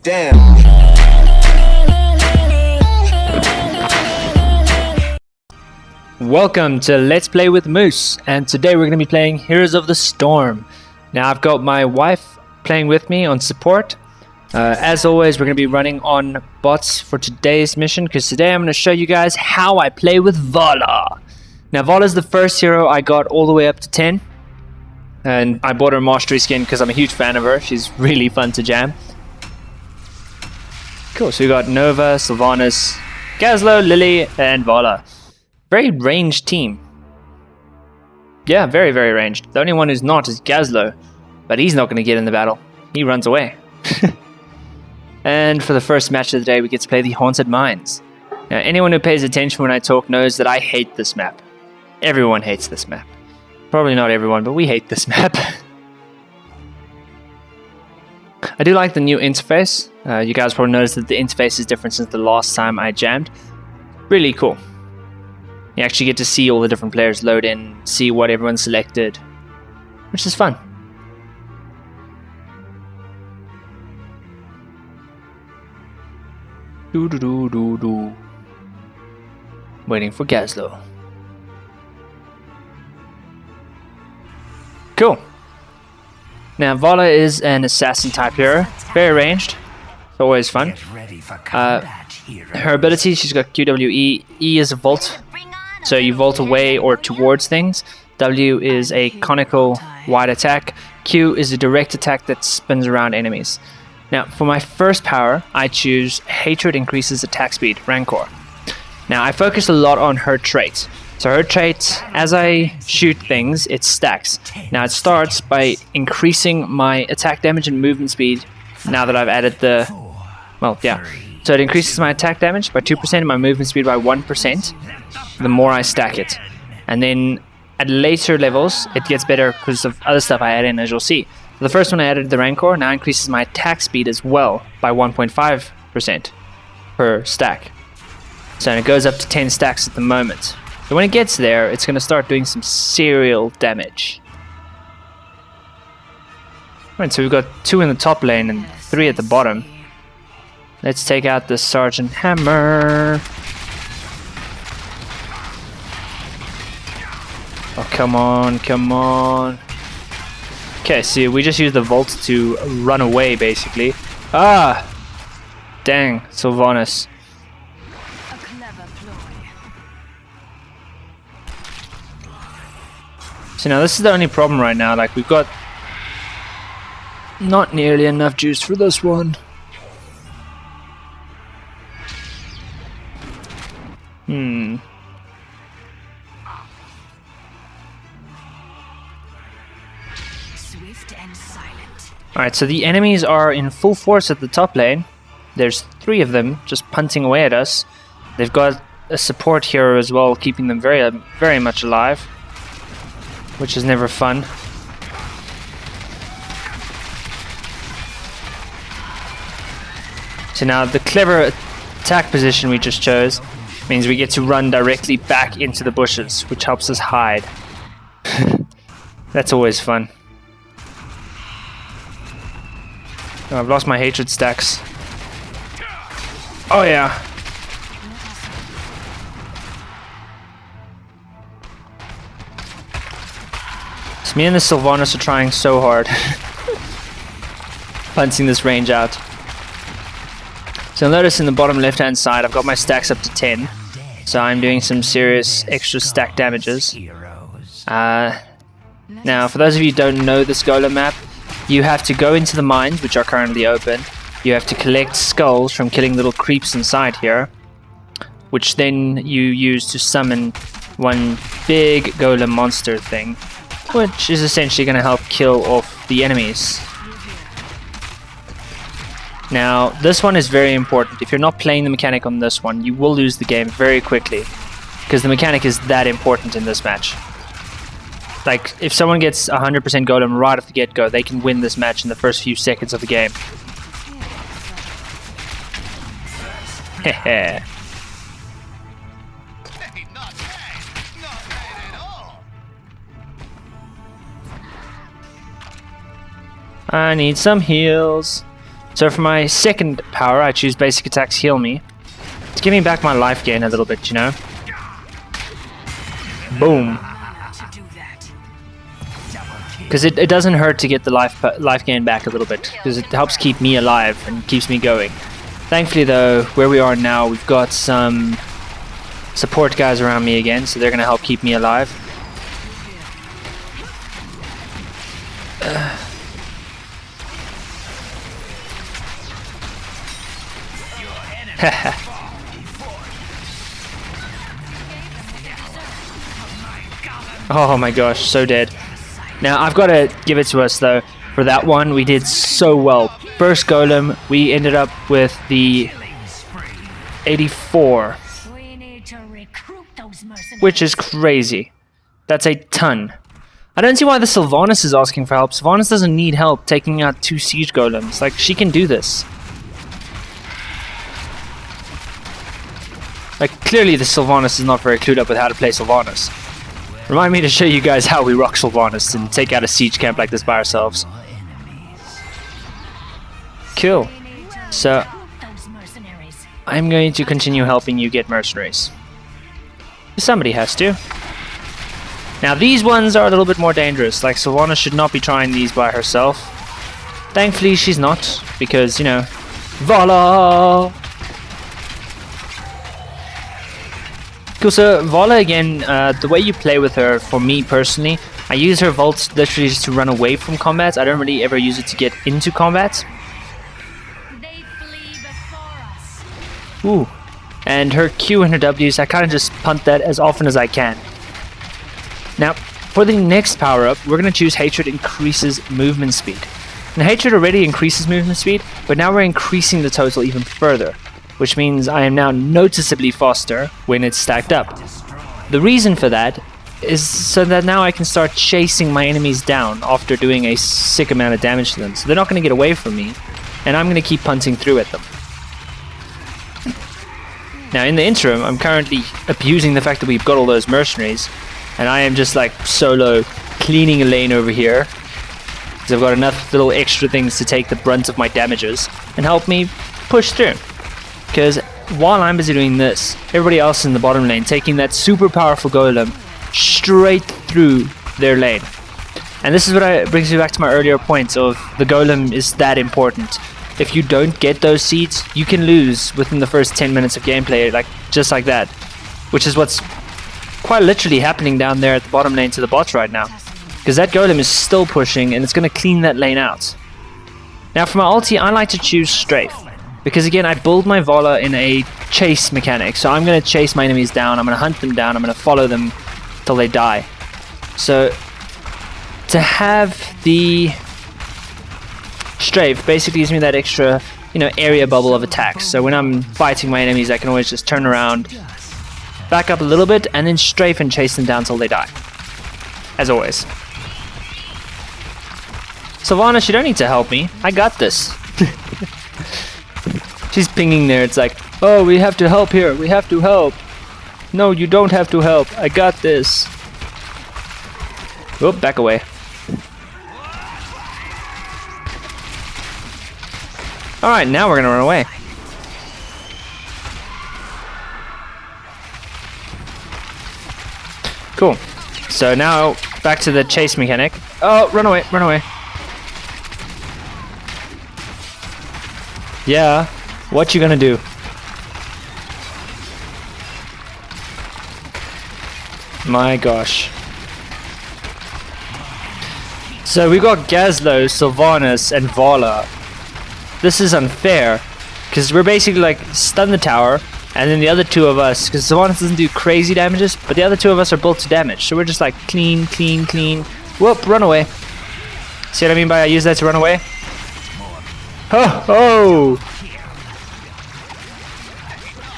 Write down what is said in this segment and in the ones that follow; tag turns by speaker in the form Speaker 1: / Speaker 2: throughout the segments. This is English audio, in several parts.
Speaker 1: Damn.
Speaker 2: Welcome to Let's Play with Moose, and today we're going to be playing Heroes of the Storm. Now I've got my wife playing with me on support. As always, we're going to be running on bots for today's mission, because today I'm going to show you guys how I play with Valla. Now Valla is the first hero I got all the way up to 10, and I bought her mastery skin because I'm a huge fan of her. She's really fun to jam. Cool, so we got Nova, Sylvanas, Gazlo, Lily, and Valla. Very ranged team. Yeah, very, very ranged. The only one who's not is Gazlo, but he's not going to get in the battle. He runs away. And for the first match of the day, we get to play the Haunted Mines. Now, anyone who pays attention when I talk knows that I hate this map. Everyone hates this map. Probably not everyone, but we hate this map. I do like the new interface. You guys probably noticed that the interface is different since the last time I jammed. Really cool. You actually get to see all the different players load in, see what everyone selected, which is fun. Do. Waiting for Gazlo. Cool. Now Valla is an assassin type hero, very ranged. It's always fun. Her ability, she's got QWE. E is a vault, so you vault away or towards things. W is a conical wide attack. Q is a direct attack that spins around enemies. Now, for my first power, I choose Hatred increases attack speed, Rancor. Now, I focus a lot on her trait. So her trait, as I shoot things, it stacks. Now, it starts by increasing my attack damage and movement speed. Now that I've added the... Well, yeah. So it increases my attack damage by 2% and my movement speed by 1%. The more I stack it. And then at later levels, it gets better because of other stuff I add in, as you'll see. The first one I added the Rancor, now increases my attack speed as well by 1.5% per stack. So it goes up to 10 stacks at the moment. So when it gets there, it's going to start doing some serial damage. Right, so we've got 2 in the top lane and 3 at the bottom. Let's take out the Sergeant Hammer. Oh, come on, come on. Okay, see, we just used the vault to run away, basically. Ah! Dang, Sylvanas. So now this is the only problem right now. Like, we've got not nearly enough juice for this one. Alright, so the enemies are in full force at the top lane. There's 3 of them just punting away at us. They've got a support hero as well, keeping them very, very much alive, which is never fun. So now the clever attack position we just chose means we get to run directly back into the bushes, which helps us hide. That's always fun. Oh, I've lost my hatred stacks. Oh yeah. So me and the Sylvanas are trying so hard. Punching this range out. So notice in the bottom left hand side I've got my stacks up to 10. So I'm doing some serious extra stack damages. Now for those of you who don't know this golem map, you have to go into the mines, which are currently open. You have to collect skulls from killing little creeps inside here, which then you use to summon one big golem monster thing, which is essentially going to help kill off the enemies. Now, this one is very important. If you're not playing the mechanic on this one, you will lose the game very quickly, because the mechanic is that important in this match. Like, if someone gets 100% golem right off the get-go, they can win this match in the first few seconds of the game. Heh. I need some heals. So for my second power, I choose basic attacks heal me. To give me back my life gain a little bit, you know? Boom. Because it doesn't hurt to get the life gain back a little bit, because it helps keep me alive and keeps me going. Thankfully though, where we are now, we've got some support guys around me again, so they're going to help keep me alive. Oh my gosh, so dead. Now I've got to give it to us though. For that one, we did so well. First golem, we ended up with the 84, which is crazy. That's a ton. I don't see why the Sylvanas is asking for help. Sylvanas doesn't need help taking out 2 siege golems. Like, she can do this. Like, clearly the Sylvanas is not very clued up with how to play Sylvanas. Remind me to show you guys how we rock Sylvanas and take out a siege camp like this by ourselves. Cool. So, I'm going to continue helping you get mercenaries. Somebody has to. Now these ones are a little bit more dangerous. Like, Sylvanas should not be trying these by herself. Thankfully she's not, because, you know, Valla! Cool, so Valla again, the way you play with her, for me personally, I use her Volt literally just to run away from combat. I don't really ever use it to get into combat. Ooh. And her Q and her Ws, I kind of just punt that as often as I can. Now, for the next power-up, we're going to choose Hatred increases movement speed. Now, Hatred already increases movement speed, but now we're increasing the total even further, which means I am now noticeably faster when it's stacked up. The reason for that is so that now I can start chasing my enemies down after doing a sick amount of damage to them. So they're not going to get away from me, and I'm going to keep punting through at them. Now, in the interim, I'm currently abusing the fact that we've got all those mercenaries, and I am just like solo cleaning a lane over here, because I've got enough little extra things to take the brunt of my damages and help me push through. Because while I'm busy doing this, everybody else in the bottom lane taking that super powerful golem straight through their lane. And this is what brings me back to my earlier point of the golem is that important. If you don't get those seeds, you can lose within the first 10 minutes of gameplay, like just like that. Which is what's quite literally happening down there at the bottom lane to the bots right now. Because that golem is still pushing and it's going to clean that lane out. Now for my ulti, I like to choose Strafe. Because again, I build my Valla in a chase mechanic. So I'm going to chase my enemies down, I'm going to hunt them down, I'm going to follow them till they die. So to have the Strafe basically gives me that extra, you know, area bubble of attacks. So when I'm fighting my enemies, I can always just turn around, back up a little bit, and then strafe and chase them down till they die. As always. Sylvanas, you don't need to help me. I got this. She's pinging there. It's like, oh, we have to help here. We have to help. No, you don't have to help. I got this. Whoop, back away. Alright, now we're gonna run away. Cool. So now, back to the chase mechanic. Oh, run away, run away. Yeah, what you gonna do? My gosh. So we got Gazlo, Sylvanas, and Valla. This is unfair, because we're basically like stun the tower, and then the other two of us, because Sylvanas doesn't do crazy damages, but the other two of us are built to damage, so we're just like clean, clean, clean. Whoop, run away. See what I mean by I use that to run away? Oh, oh!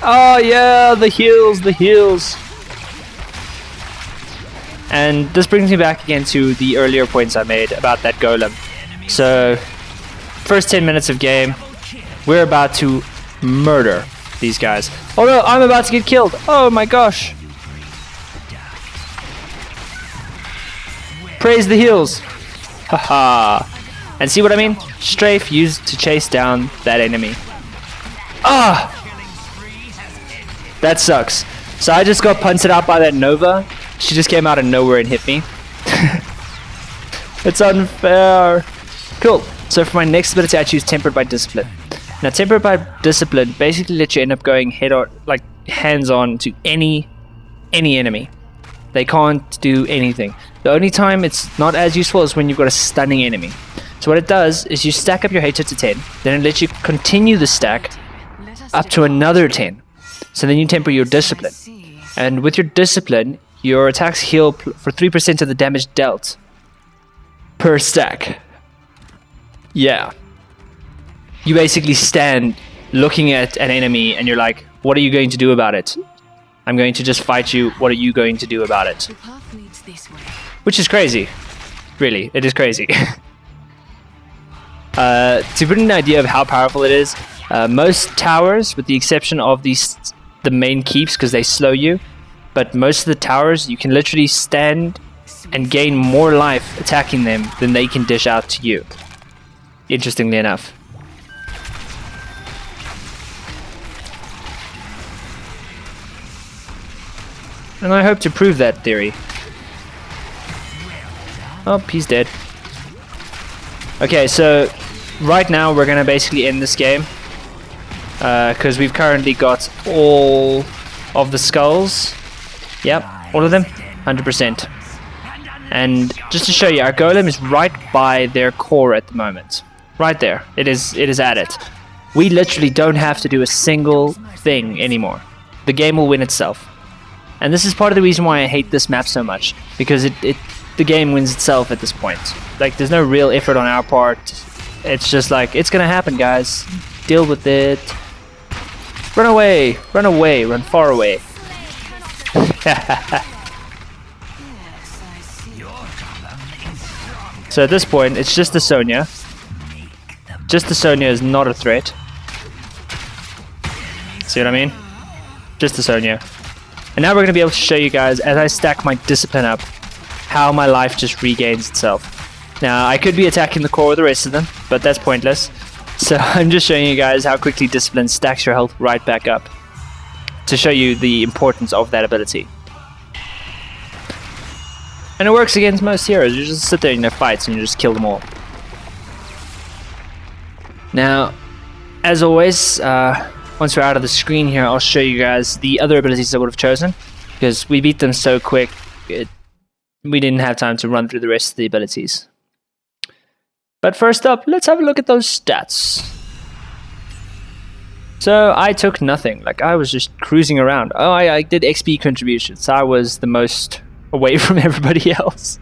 Speaker 2: Oh yeah, the heals, the heals. And this brings me back again to the earlier points I made about that golem. So, first 10 minutes of game, we're about to murder these guys. Oh no, I'm about to get killed. Oh my gosh. Praise the heals. Haha. And see what I mean? Strafe used to chase down that enemy. Ah! That sucks. So I just got punted out by that Nova. She just came out of nowhere and hit me. It's unfair. Cool. So for my next ability, I choose Tempered by Discipline. Now, Tempered by Discipline basically lets you end up going head on, like hands-on to any enemy. They can't do anything. The only time it's not as useful is when you've got a stunning enemy. So what it does is you stack up your HIT to 10, then it lets you continue the stack up to another 10. So then you temper your Discipline. And with your Discipline, your attacks heal for 3% of the damage dealt per stack. Yeah. You basically stand looking at an enemy and you're like, what are you going to do about it? I'm going to just fight you. What are you going to do about it? Which is crazy. Really, it is crazy. To put an idea of how powerful it is, most towers, with the exception of the main keeps because they slow you, but most of the towers, you can literally stand and gain more life attacking them than they can dish out to you. Interestingly enough. And I hope to prove that theory. Oh, he's dead. Okay, so right now we're gonna basically end this game because we've currently got all of the skulls. Yep, all of them, 100%. And just to show you, our golem is right by their core at the moment. Right there, it is at it. We literally don't have to do a single thing anymore. The game will win itself. And this is part of the reason why I hate this map so much, because the game wins itself at this point. Like, there's no real effort on our part. It's just like, it's gonna happen, guys. Deal with it. Run away, run far away. So at this point, it's just the Sonya. Just the Sonya is not a threat. See what I mean? Just the Sonya. And now we're going to be able to show you guys, as I stack my Discipline up, how my life just regains itself. Now, I could be attacking the core with the rest of them, but that's pointless. So I'm just showing you guys how quickly Discipline stacks your health right back up, to show you the importance of that ability. And it works against most heroes. You just sit there in their fights and you just kill them all. Now, as always, once we're out of the screen here, I'll show you guys the other abilities I would have chosen, because we beat them so quick, we didn't have time to run through the rest of the abilities. But first up, let's have a look at those stats. So I took nothing, like I was just cruising around. Oh, I did XP contributions, so I was the most away from everybody else.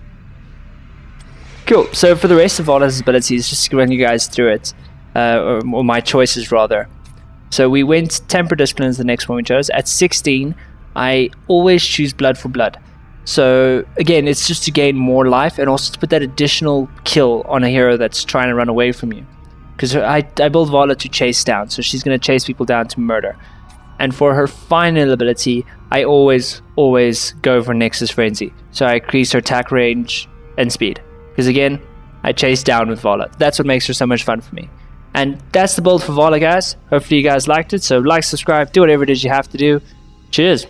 Speaker 2: Cool, so for the rest of Valla's abilities, just to run you guys through it, or my choices rather. So we went Temper Discipline is the next one we chose. At 16, I always choose Blood for Blood. So again, it's just to gain more life and also to put that additional kill on a hero that's trying to run away from you. Because I build Valla to chase down, so she's going to chase people down to murder. And for her final ability, I always go for Nexus Frenzy. So I increase her attack range and speed. Because again, I chase down with Valla. That's what makes her so much fun for me. And that's the build for Valla, guys. Hopefully you guys liked it. So like, subscribe, do whatever it is you have to do. Cheers.